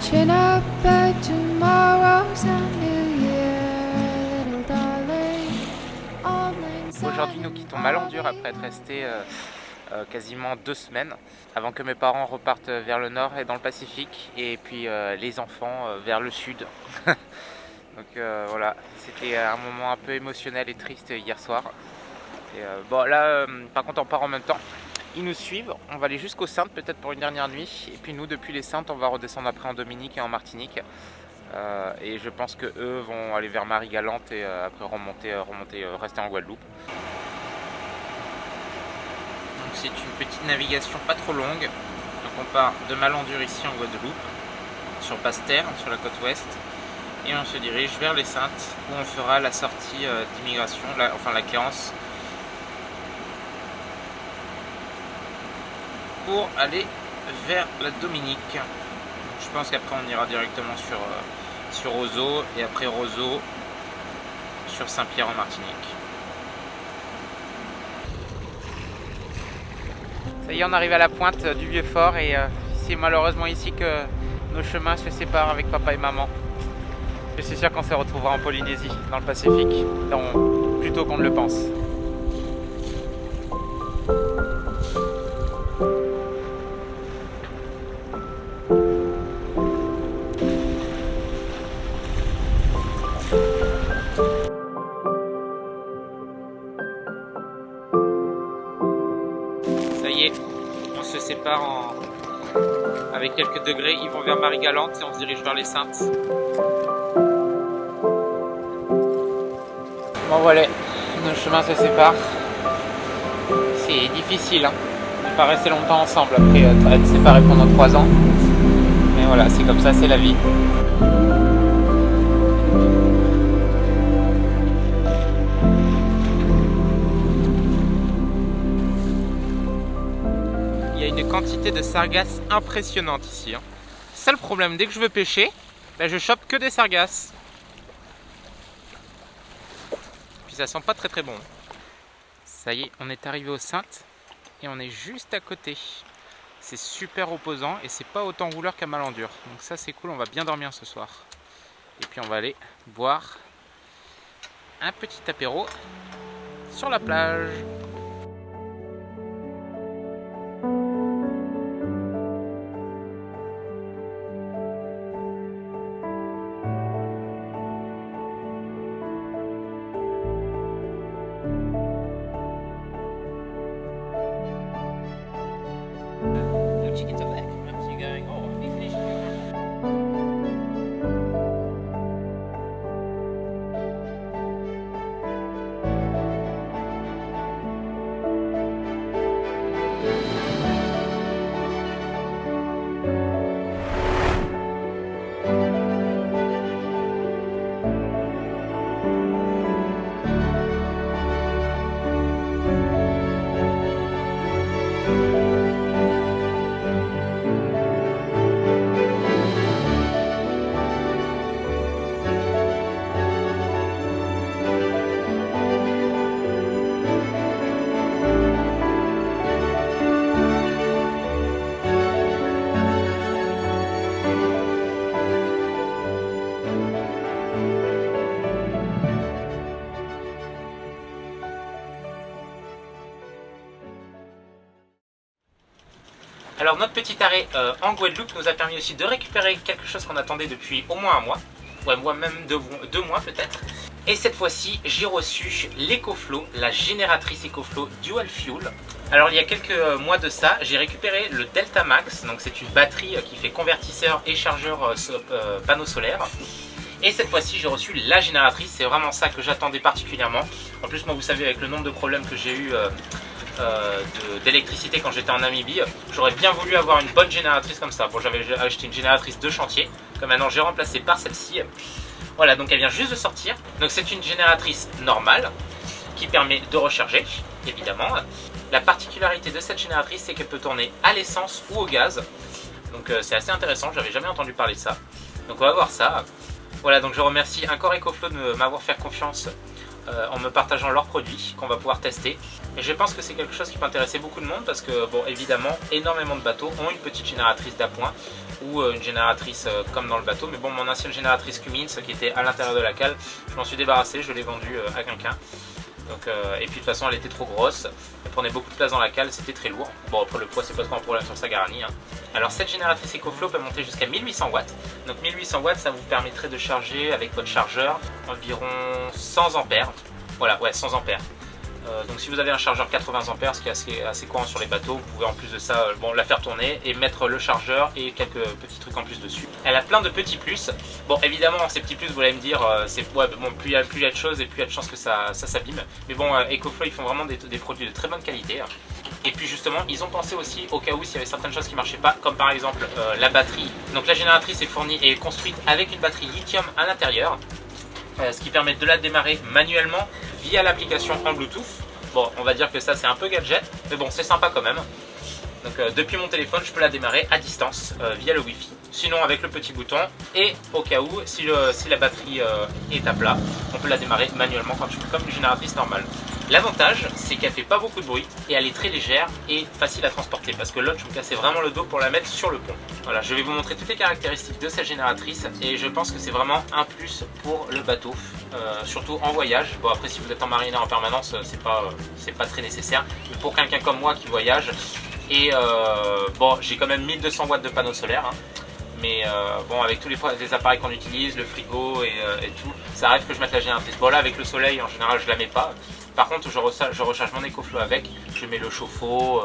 Chin up at tomorrow's a new year, little darling. Aujourd'hui, nous quittons Malandur après être restés quasiment 2 semaines avant que mes parents repartent vers le nord et dans le Pacifique, et puis les enfants vers le sud. Donc voilà, c'était un moment un peu émotionnel et triste hier soir. Et, bon là, par contre, on part en même temps. Ils nous suivent, on va aller jusqu'aux Saintes peut-être pour une dernière nuit, et puis nous depuis les Saintes on va redescendre après en Dominique et en Martinique. Et je pense que eux vont aller vers Marie-Galante et après rester en Guadeloupe. Donc c'est une petite navigation pas trop longue. Donc on part de Malandur ici en Guadeloupe, sur Basse-Terre, sur la côte ouest, et on se dirige vers les Saintes où on fera la sortie d'immigration, enfin la cléarance, pour aller vers la Dominique. Je pense qu'après on ira directement sur Roseau, et après Roseau sur Saint-Pierre en Martinique. Ça y est, on arrive à la pointe du Vieux-Fort, et c'est malheureusement ici que nos chemins se séparent avec papa et maman. Je suis sûr qu'on se retrouvera en Polynésie, dans le Pacifique, plus tôt qu'on ne le pense. Ça y est, on se sépare avec quelques degrés. Ils vont vers Marie-Galante et on se dirige vers les Saintes. Bon voilà, nos chemins se séparent. C'est difficile, hein, de ne pas rester longtemps ensemble après être séparés pendant 3 ans. Mais voilà, c'est comme ça, c'est la vie. Il y a une quantité de sargasses impressionnante ici, hein. C'est ça le problème, dès que je veux pêcher, je chope que des sargasses. Puis ça sent pas très très bon. Ça y est, on est arrivé aux Saintes et on est juste à côté. C'est super opposant et c'est pas autant rouleur qu'à Malandur. Donc ça c'est cool, on va bien dormir ce soir. Et puis on va aller boire un petit apéro sur la plage. Alors notre petit arrêt en Guadeloupe nous a permis aussi de récupérer quelque chose qu'on attendait depuis au moins 1 mois, ouais, moi même 2 mois peut-être. Et cette fois-ci j'ai reçu l'EcoFlow, la génératrice EcoFlow Dual Fuel. Alors il y a quelques mois de ça, j'ai récupéré le Delta Max, donc c'est une batterie qui fait convertisseur et chargeur panneau solaire. Et cette fois-ci j'ai reçu la génératrice, c'est vraiment ça que j'attendais particulièrement. En plus moi vous savez, avec le nombre de problèmes que j'ai eu d'électricité quand j'étais en Namibie, j'aurais bien voulu avoir une bonne génératrice comme ça. Bon, j'avais acheté une génératrice de chantier que maintenant j'ai remplacée par celle-ci. Voilà, donc elle vient juste de sortir. Donc c'est une génératrice normale qui permet de recharger, évidemment. La particularité de cette génératrice, c'est qu'elle peut tourner à l'essence ou au gaz. Donc c'est assez intéressant, j'avais jamais entendu parler de ça. Donc on va voir ça. Voilà, donc je remercie encore EcoFlow de m'avoir fait confiance en me partageant leurs produits qu'on va pouvoir tester. Et je pense que c'est quelque chose qui peut intéresser beaucoup de monde parce que, bon, évidemment, énormément de bateaux ont une petite génératrice d'appoint. ou une génératrice comme dans le bateau. Mais bon, mon ancienne génératrice Cummins qui était à l'intérieur de la cale, je m'en suis débarrassé, je l'ai vendue à quelqu'un. Donc, et puis de toute façon elle était trop grosse, elle prenait beaucoup de place dans la cale, c'était très lourd. Bon, après le poids c'est pas trop un problème sur sa Garani. Alors cette génératrice EcoFlow peut monter jusqu'à 1800 watts. Donc 1800 watts, ça vous permettrait de charger avec votre chargeur environ 100 ampères. Voilà, ouais, 100 ampères. Donc si vous avez un chargeur 80 ampères, ce qui est assez courant sur les bateaux, vous pouvez en plus de ça bon, la faire tourner et mettre le chargeur et quelques petits trucs en plus dessus. Elle a plein de petits plus. Bon, évidemment ces petits plus, vous allez me dire, ouais, bon, plus il y a de choses et plus il y a de chances que ça s'abîme. Mais bon, EcoFlow ils font vraiment des produits de très bonne qualité. Et puis justement, ils ont pensé aussi au cas où s'il y avait certaines choses qui ne marchaient pas, comme par exemple la batterie. Donc la génératrice est fournie et construite avec une batterie lithium à l'intérieur. Ce qui permet de la démarrer manuellement via l'application en Bluetooth. Bon, on va dire que ça c'est un peu gadget, mais bon, c'est sympa quand même. Donc depuis mon téléphone, je peux la démarrer à distance via le Wi-Fi. Sinon avec le petit bouton, et au cas où, si la batterie est à plat, on peut la démarrer manuellement comme une génératrice normale. L'avantage, c'est qu'elle fait pas beaucoup de bruit et elle est très légère et facile à transporter parce que l'autre, je me cassais vraiment le dos pour la mettre sur le pont. Voilà, je vais vous montrer toutes les caractéristiques de cette génératrice et je pense que c'est vraiment un plus pour le bateau, surtout en voyage. Bon, après, si vous êtes en marina en permanence, c'est pas très nécessaire. Mais pour quelqu'un comme moi qui voyage, et bon, j'ai quand même 1200 watts de panneaux solaires. Mais bon, avec tous les appareils qu'on utilise, le frigo et tout, ça arrive que je mette la génératrice. Bon, là, avec le soleil, en général, je la mets pas. Par contre, je recharge mon EcoFlow avec, je mets le chauffe-eau,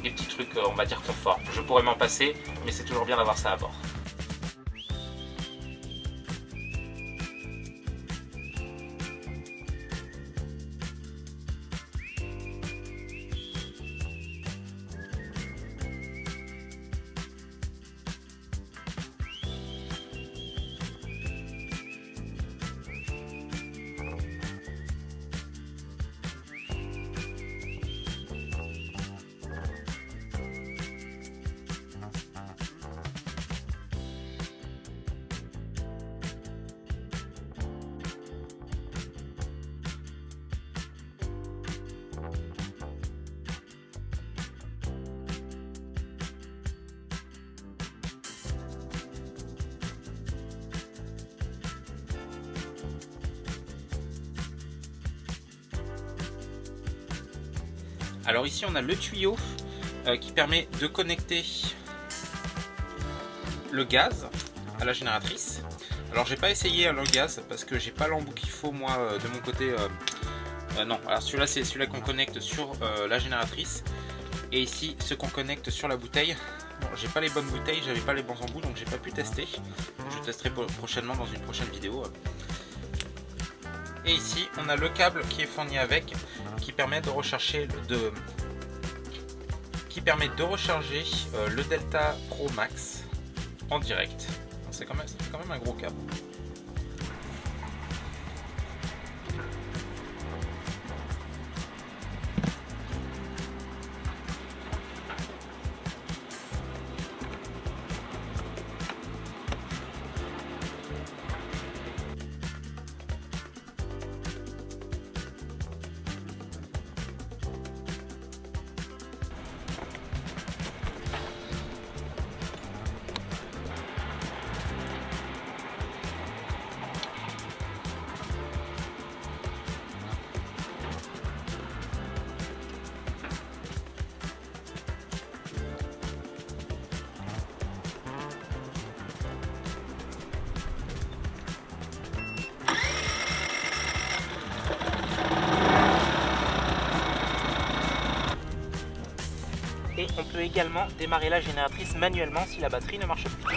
des petits trucs, on va dire confort. Je pourrais m'en passer, mais c'est toujours bien d'avoir ça à bord. Alors ici on a le tuyau qui permet de connecter le gaz à la génératrice. Alors j'ai pas essayé le gaz parce que j'ai pas l'embout qu'il faut moi de mon côté. Non, alors celui-là c'est celui-là qu'on connecte sur la génératrice. Et ici ce qu'on connecte sur la bouteille. Bon, j'ai pas les bonnes bouteilles, j'avais pas les bons embouts donc j'ai pas pu tester. Je testerai prochainement dans une prochaine vidéo. Et ici on a le câble qui est fourni avec, qui permet de recharger le Delta Pro Max en direct. C'est quand même un gros câble. Et on peut également démarrer la génératrice manuellement si la batterie ne marche plus.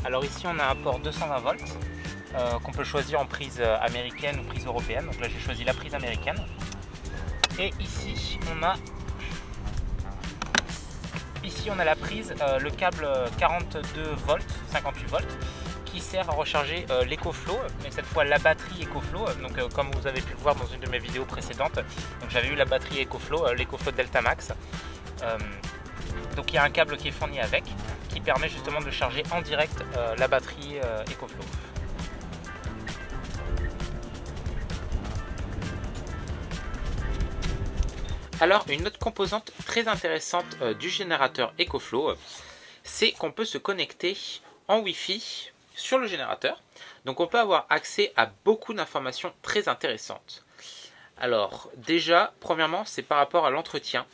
Alors ici on a un port 220 volts qu'on peut choisir en prise américaine ou prise européenne. Donc là j'ai choisi la prise américaine. Et ici on a la prise, le câble 42 volts, 58 volts, qui sert à recharger l'EcoFlow, mais cette fois la batterie EcoFlow. Donc comme vous avez pu le voir dans une de mes vidéos précédentes, donc j'avais eu la batterie EcoFlow, l'EcoFlow Delta Max. Donc il y a un câble qui est fourni avec. qui permet justement de charger en direct la batterie EcoFlow. Alors une autre composante très intéressante du générateur EcoFlow, c'est qu'on peut se connecter en Wi-Fi sur le générateur. Donc on peut avoir accès à beaucoup d'informations très intéressantes. Alors déjà, premièrement, c'est par rapport à l'entretien.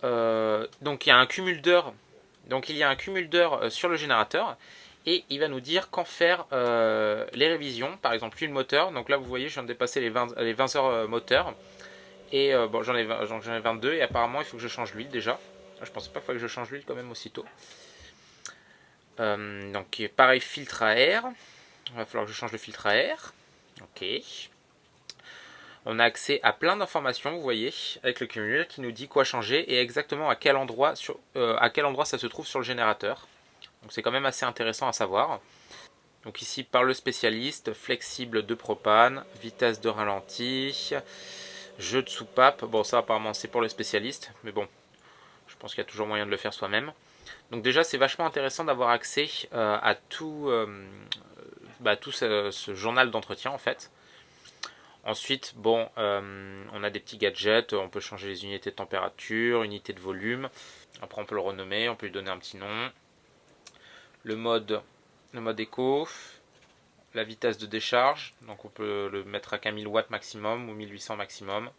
Donc il y a un cumul d'heures. Donc il y a un cumul d'heures sur le générateur et il va nous dire quand faire les révisions. Par exemple l'huile moteur. Donc là vous voyez, je viens de dépasser les 20 heures moteur. Et bon, j'en ai 22 et apparemment il faut que je change l'huile déjà. Je pensais pas qu'il fallait que je change l'huile quand même aussitôt. Donc pareil, filtre à air. Il va falloir que je change le filtre à air. Ok. On a accès à plein d'informations, vous voyez, avec le cumul qui nous dit quoi changer et exactement à quel endroit ça se trouve sur le générateur. Donc c'est quand même assez intéressant à savoir. Donc ici par le spécialiste, flexible de propane, vitesse de ralenti, jeu de soupape. Bon, ça apparemment c'est pour le spécialiste, mais bon, je pense qu'il y a toujours moyen de le faire soi-même. Donc déjà c'est vachement intéressant d'avoir accès à tout ce journal d'entretien en fait. Ensuite, bon, on a des petits gadgets, on peut changer les unités de température, unités de volume. Après on peut le renommer, on peut lui donner un petit nom. Le mode éco, la vitesse de décharge, donc on peut le mettre à 1000 watts maximum ou 1800 maximum.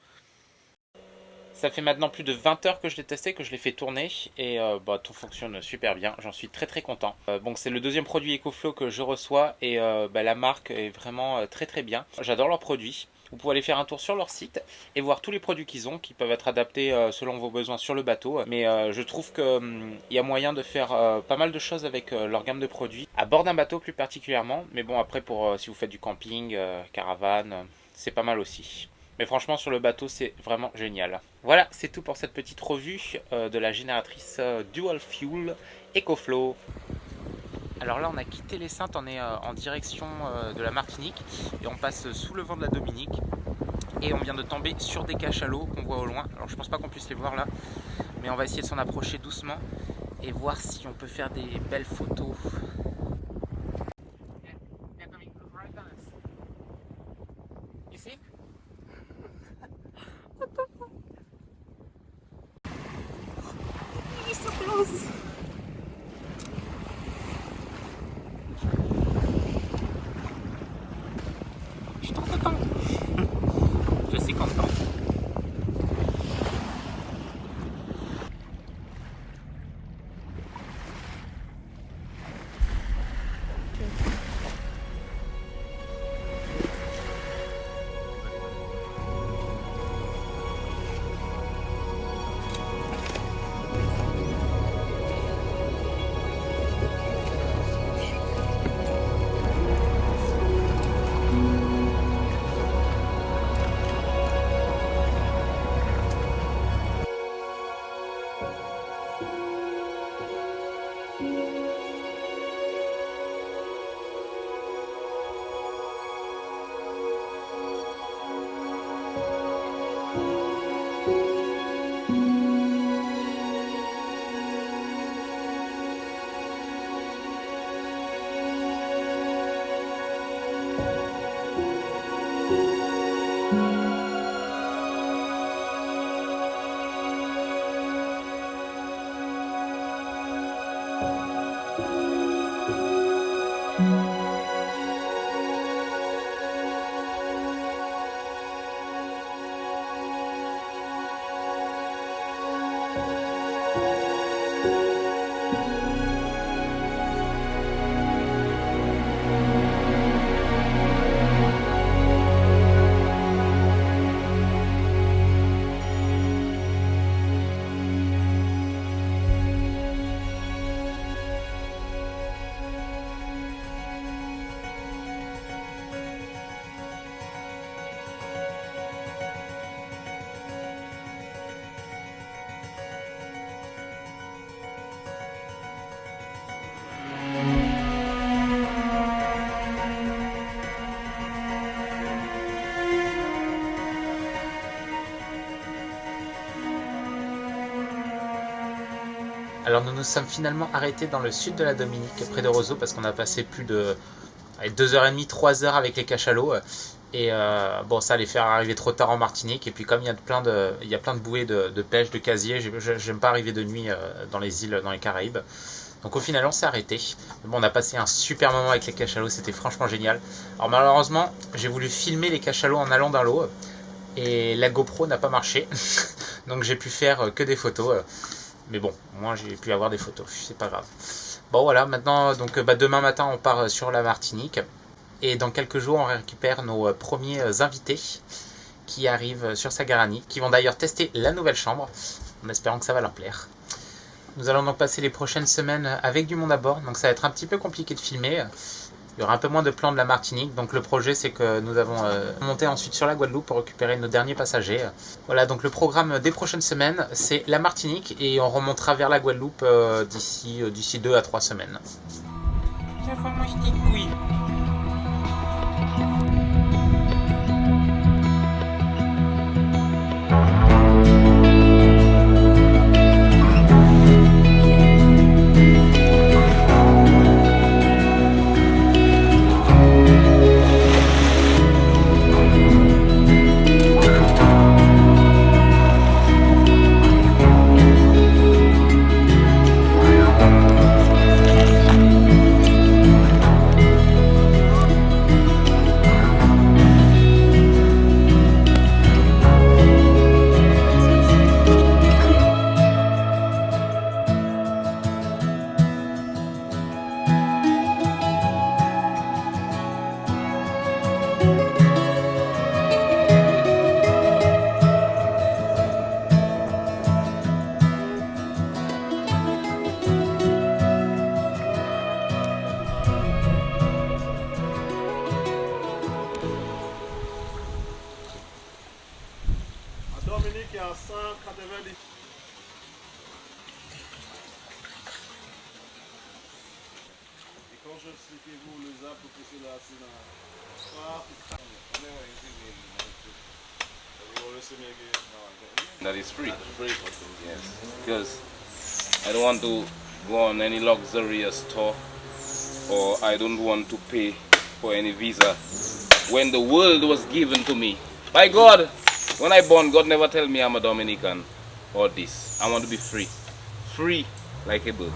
Ça fait maintenant plus de 20 heures que je l'ai testé, que je l'ai fait tourner et tout fonctionne super bien, j'en suis très très content. Bon, c'est le deuxième produit EcoFlow que je reçois et la marque est vraiment très très bien. J'adore leurs produits. Vous pouvez aller faire un tour sur leur site et voir tous les produits qu'ils ont qui peuvent être adaptés selon vos besoins sur le bateau. Mais je trouve qu'il y a moyen de faire pas mal de choses avec leur gamme de produits, à bord d'un bateau plus particulièrement. Mais bon, après, si vous faites du camping, caravane, c'est pas mal aussi. Mais franchement, sur le bateau, c'est vraiment génial. Voilà, c'est tout pour cette petite revue de la génératrice Dual Fuel EcoFlow. Alors là, on a quitté les Saintes, on est en direction de la Martinique et on passe sous le vent de la Dominique. Et on vient de tomber sur des cachalots qu'on voit au loin. Alors je pense pas qu'on puisse les voir là, mais on va essayer de s'en approcher doucement et voir si on peut faire des belles photos. Je suis content. Alors nous nous sommes finalement arrêtés dans le sud de la Dominique, près de Roseau, parce qu'on a passé plus de 2h30, 3h avec les cachalots. Et bon, ça allait faire arriver trop tard en Martinique. Et puis comme il y a plein de bouées de pêche, de casier, j'aime pas arriver de nuit dans les îles, dans les Caraïbes. Donc au final on s'est arrêté. Bon, on a passé un super moment avec les cachalots, c'était franchement génial. Alors malheureusement j'ai voulu filmer les cachalots en allant dans l'eau. Et la GoPro n'a pas marché. Donc j'ai pu faire que des photos. Mais bon, moi j'ai pu avoir des photos, c'est pas grave. Bon voilà, maintenant donc demain matin on part sur la Martinique. Et dans quelques jours on récupère nos premiers invités qui arrivent sur Sagarani, qui vont d'ailleurs tester la nouvelle chambre, en espérant que ça va leur plaire. Nous allons donc passer les prochaines semaines avec du monde à bord, donc ça va être un petit peu compliqué de filmer. Il y aura un peu moins de plans de la Martinique, donc le projet c'est que nous avons monté ensuite sur la Guadeloupe pour récupérer nos derniers passagers. Voilà, donc le programme des prochaines semaines c'est la Martinique et on remontera vers la Guadeloupe d'ici 2 à 3 semaines. Dominique est à 190. Et quand je expliquais vous les arbres pour que c'est là, c'est là. That is free. Yes. Because I don't want to go on any luxurious tour, or I don't want to pay for any visa. When the world was given to me by God, when I born, God never tell me I'm a Dominican or this. I want to be free. Free like a bird.